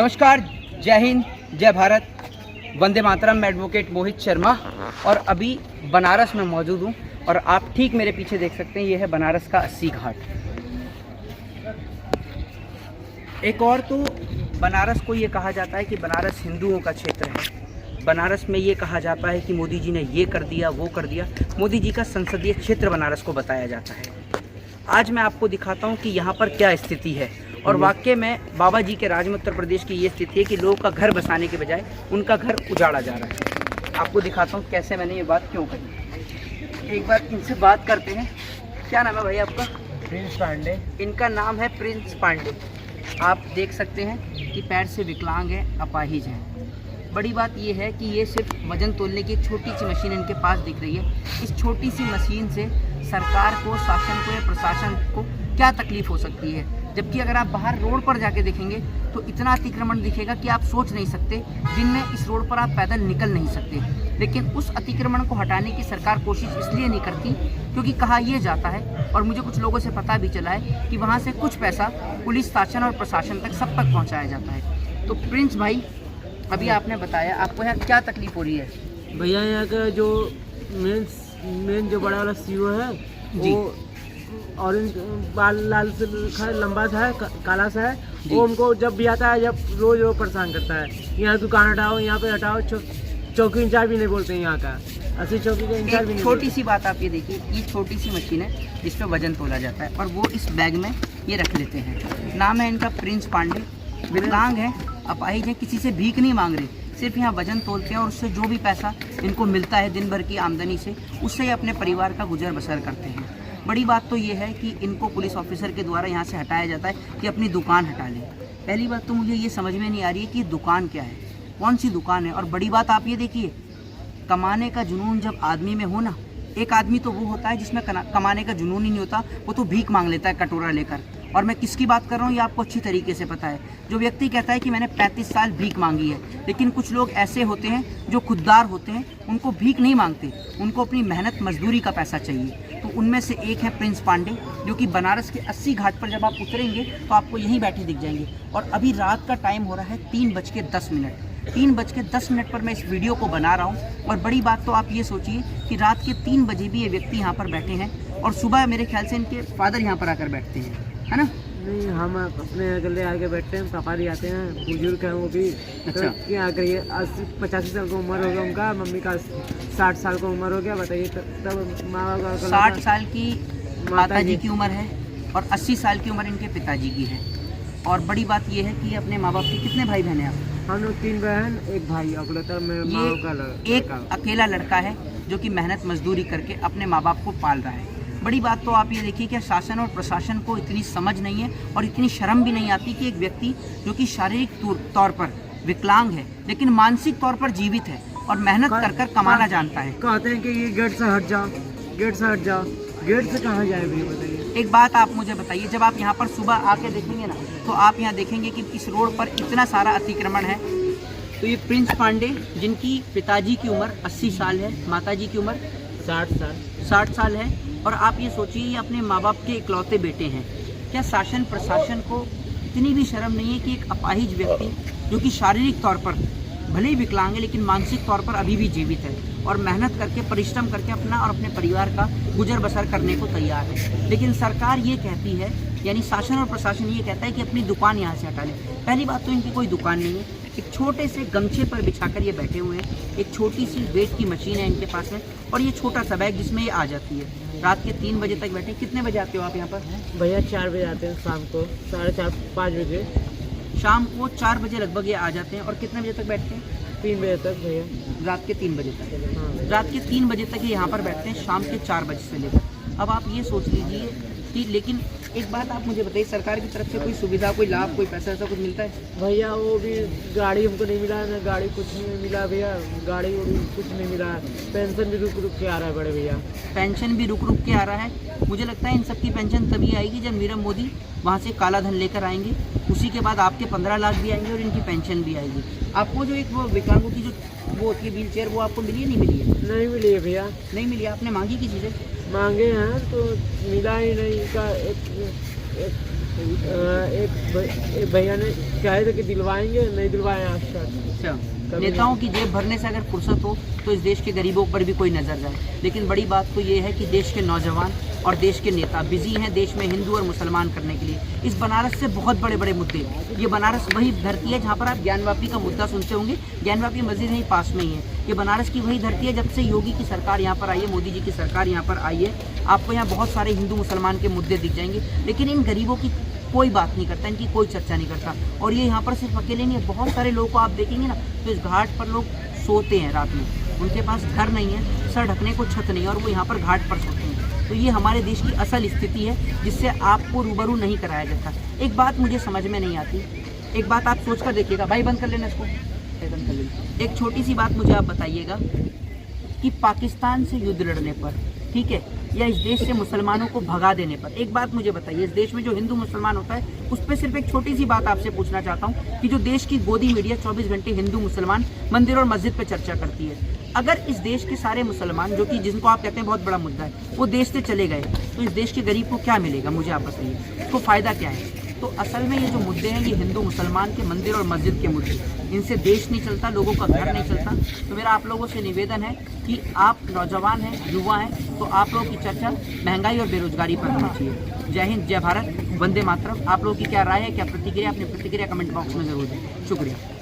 नमस्कार, जय हिंद, जय भारत, वंदे मातरम। मैं एडवोकेट मोहित शर्मा और अभी बनारस में मौजूद हूँ और आप ठीक मेरे पीछे देख सकते हैं, ये है बनारस का 80 घाट। एक और तो बनारस को ये कहा जाता है कि बनारस हिंदुओं का क्षेत्र है। बनारस में ये कहा जाता है कि मोदी जी ने ये कर दिया, वो कर दिया। मोदी जी का संसदीय क्षेत्र बनारस को बताया जाता है। आज मैं आपको दिखाता हूँ कि यहाँ पर क्या स्थिति है और वाकई में बाबा जी के राज में उत्तर प्रदेश की ये स्थिति है कि लोगों का घर बसाने के बजाय उनका घर उजाड़ा जा रहा है। आपको दिखाता हूँ कैसे मैंने ये बात क्यों कही। एक बार इनसे बात करते हैं। क्या नाम है भाई आपका? प्रिंस पांडे। इनका नाम है प्रिंस पांडे। आप देख सकते हैं कि पैर से विकलांग है, अपाहिज है। बड़ी बात ये है कि ये सिर्फ वजन तोलने की एक छोटी सी मशीन इनके पास दिख रही है। इस छोटी सी मशीन से सरकार को, शासन को या प्रशासन को क्या तकलीफ हो सकती है, जबकि अगर आप बाहर रोड पर जाके देखेंगे तो इतना अतिक्रमण दिखेगा कि आप सोच नहीं सकते। दिन में इस रोड पर आप पैदल निकल नहीं सकते। लेकिन उस अतिक्रमण को हटाने की सरकार कोशिश इसलिए नहीं करती क्योंकि कहा यह जाता है, और मुझे कुछ लोगों से पता भी चला है, कि वहाँ से कुछ पैसा पुलिस, शासन और प्रशासन तक सब तक पहुँचाया जाता है। तो प्रिंस भाई, अभी आपने बताया आपको यहाँ क्या तकलीफ हो रही है? भैया यहाँ का जो मेन जो बड़ा वाला सीओ है जी। वो ऑरेंज बाल लाल से लंबा सा है, काला सा है। वो हमको जब भी आता है, जब रोज वो परेशान करता है। यहाँ दुकान हटाओ, यहाँ पे हटाओ। चौकी इंचार्ज भी नहीं बोलते हैं यहाँ का। 80 चौकी का इंचार्ज भी नहीं। छोटी सी बात आप ये देखिए, ये छोटी सी मशीन है जिसमें वजन तोला जाता है और वो इस बैग में ये रख लेते हैं। नाम है इनका प्रिंस पांडे। विकलांग है, अपाहिज है, किसी से भीख नहीं मांग रहे, सिर्फ यहाँ वजन तोलते हैं और उससे जो भी पैसा इनको मिलता है दिन भर की आमदनी से, उससे ये अपने परिवार का गुजर बसर करते हैं। बड़ी बात तो ये है कि इनको पुलिस ऑफिसर के द्वारा यहाँ से हटाया जाता है कि अपनी दुकान हटा लें। पहली बात तो मुझे ये समझ में नहीं आ रही है कि दुकान क्या है, कौन सी दुकान है। और बड़ी बात आप ये देखिए, कमाने का जुनून जब आदमी में हो ना, एक आदमी तो वो होता है जिसमें कमाने का जुनून ही नहीं होता, वो तो भीख मांग लेता है कटोरा लेकर। और मैं किसकी बात कर रहा हूँ ये आपको अच्छी तरीके से पता है। जो व्यक्ति कहता है कि मैंने 35 साल भीख मांगी है, लेकिन कुछ लोग ऐसे होते हैं जो खुददार होते हैं, उनको भीख नहीं मांगते, उनको अपनी मेहनत मजदूरी का पैसा चाहिए। तो उनमें से एक है प्रिंस पांडे, जो कि बनारस के 80 घाट पर जब आप उतरेंगे तो आपको यहीं बैठे दिख जाएंगे। और अभी रात का टाइम हो रहा है 3:10। 3:10 पर मैं इस वीडियो को बना रहा हूँ। और बड़ी बात तो आप ये सोचिए कि रात के 3 बजे भी ये व्यक्ति यहाँ पर बैठे हैं और सुबह मेरे ख्याल से इनके फादर यहाँ पर आकर बैठते हैं, है ना? नहीं, हम अपने अगले आके बैठते हैं। पापा भी आते हैं, बुजुर्ग हैं वो भी। अच्छा। तो यहाँ करिए 85 साल की उम्र हो गया उनका, मम्मी का 60 साल का उम्र हो गया। बताइए तब माँ बाप 60 साल की माता जी की उम्र है और 80 साल की उम्र इनके पिताजी की है। और बड़ी बात यह है कि अपने माँ बाप के कितने भाई बहन हैं आप? हम लोग 3 बहन, 1 भाई। ये एक अकेला लड़का है जो कि मेहनत मजदूरी करके अपने माँ बाप को पाल रहा है। बड़ी बात तो आप ये देखिए कि शासन और प्रशासन को इतनी समझ नहीं है और इतनी शर्म भी नहीं आती कि एक व्यक्ति जो कि शारीरिक तौर पर विकलांग है लेकिन मानसिक तौर पर जीवित है और मेहनत कर कर कमाना जानता है, कहते हैं कि ये गेट से हट जाओ, गेट से हट जाओ। गेट से कहाँ जाए भैया बताइए? एक बात आप मुझे बताइए, जब आप यहाँ पर सुबह आके देखेंगे ना तो आप यहाँ देखेंगे कि इस रोड पर इतना सारा अतिक्रमण है। तो ये प्रिंस पांडे, जिनकी पिताजी की उम्र 80 साल है, माताजी की उम्र 60 साल है, और आप ये सोचिए ये अपने माँ बाप के इकलौते बेटे हैं। क्या शासन प्रशासन को इतनी भी शर्म नहीं है कि एक अपाहिज व्यक्ति जो कि शारीरिक तौर पर भले ही विकलांग है लेकिन मानसिक तौर पर अभी भी जीवित है और मेहनत करके, परिश्रम करके अपना और अपने परिवार का गुजर बसर करने को तैयार है, लेकिन सरकार ये कहती है, यानी शासन और प्रशासन ये कहता है कि अपनी दुकान यहाँ से हटा लें। पहली बात तो इनकी कोई दुकान नहीं है, एक छोटे से गमछे पर बिछाकर ये बैठे हुए हैं। एक छोटी सी वेट की मशीन है इनके पास में और ये छोटा सा बैग जिसमें ये आ जाती है। रात के 3 बजे तक बैठे। कितने बजे आते हो आप यहाँ पर? भैया 4 बजे आते हैं, शाम को 4:30 5 बजे। शाम को 4 बजे लगभग ये आ जाते हैं। और कितने बजे तक बैठते हैं? 3 बजे तक भैया। रात के 3 बजे तक। हाँ। रात के 3 बजे तक ये यहाँ पर बैठते हैं, शाम के 4 बजे से लेकर। अब आप ये सोच लीजिए कि, लेकिन एक बात आप मुझे बताइए, सरकार की तरफ से कोई सुविधा, कोई लाभ, कोई पैसा ऐसा कुछ मिलता है? भैया वो भी गाड़ी हमको नहीं मिला ना, गाड़ी कुछ नहीं मिला भैया, गाड़ी कुछ नहीं मिला। पेंशन भी रुक रुक के आ रहा है बड़े भैया। पेंशन भी रुक रुक के आ रहा है। मुझे लगता है इन सब की पेंशन तभी आएगी जब नीरव मोदी वहाँ से काला धन लेकर आएंगे। उसी के बाद आपके 15 लाख भी आएंगे और इनकी पेंशन भी आएगी। आपको जो एक वो विकलांगों की जो वो होती है व्हील चेयर, वो आपको मिली है नहीं मिली है? नहीं मिली है भैया। नहीं मिली। आपने मांगी की चीज़ें? मांगे हैं तो मिला ही नहीं। का एक एक भैया ने कहे थे कि दिलवाएंगे, नहीं दिलवाए आज तक। अच्छा, नेताओं की जेब भरने से अगर फुर्सत हो तो इस देश के गरीबों पर भी कोई नजर जाए, लेकिन बड़ी बात तो ये है कि देश के नौजवान और देश के नेता बिजी हैं देश में हिंदू और मुसलमान करने के लिए। इस बनारस से बहुत बड़े बड़े मुद्दे, ये बनारस वही धरती है जहाँ पर आप ज्ञानवापी का मुद्दा सुनते होंगे, ज्ञानवापी मस्जिद यहीं पास में ही है। ये बनारस की वही धरती है जब से योगी की सरकार यहाँ पर आई है, मोदी जी की सरकार यहाँ पर आई है। आपको यहाँ बहुत सारे हिंदू मुसलमान के मुद्दे दिख जाएंगे, लेकिन इन गरीबों की कोई बात नहीं करता, इनकी कोई चर्चा नहीं करता। और ये यहाँ पर सिर्फ अकेले नहीं है, बहुत सारे लोगों को आप देखेंगे ना तो इस घाट पर लोग सोते हैं रात में, उनके पास घर नहीं है, सर ढकने को छत नहीं है और वो यहाँ पर घाट पर सोते हैं। तो ये हमारे देश की असल स्थिति है जिससे आपको रूबरू नहीं कराया जाता। एक बात मुझे समझ में नहीं आती, एक बात आप सोच कर देखिएगा, भाई बंद कर लेना इसको, बंद कर लेना। एक छोटी सी बात मुझे आप बताइएगा कि पाकिस्तान से युद्ध लड़ने पर, ठीक है, या इस देश से मुसलमानों को भगा देने पर, एक बात मुझे बताइए, इस देश में जो हिंदू मुसलमान होता है उस पर सिर्फ एक छोटी सी बात आपसे पूछना चाहता हूँ कि जो देश की गोदी मीडिया 24 घंटे हिंदू मुसलमान मंदिर और मस्जिद पर चर्चा करती है, अगर इस देश के सारे मुसलमान जो कि जिनको आप कहते हैं बहुत बड़ा मुद्दा है वो देश से चले गए तो इस देश के गरीब को क्या मिलेगा, मुझे आप बताइए, उसको फ़ायदा क्या है। तो असल में ये जो मुद्दे हैं ये हिंदू मुसलमान के मंदिर और मस्जिद के मुद्दे, इनसे देश नहीं चलता, लोगों का घर नहीं चलता। तो मेरा आप लोगों से निवेदन है कि आप नौजवान हैं, युवा हैं, तो आप लोगों की चर्चा महंगाई और बेरोजगारी पर होनी चाहिए। जय हिंद, जय भारत, वंदे मातरम। आप लोगों की क्या राय है, क्या प्रतिक्रिया, अपनी प्रतिक्रिया कमेंट बॉक्स में जरूर दें। शुक्रिया।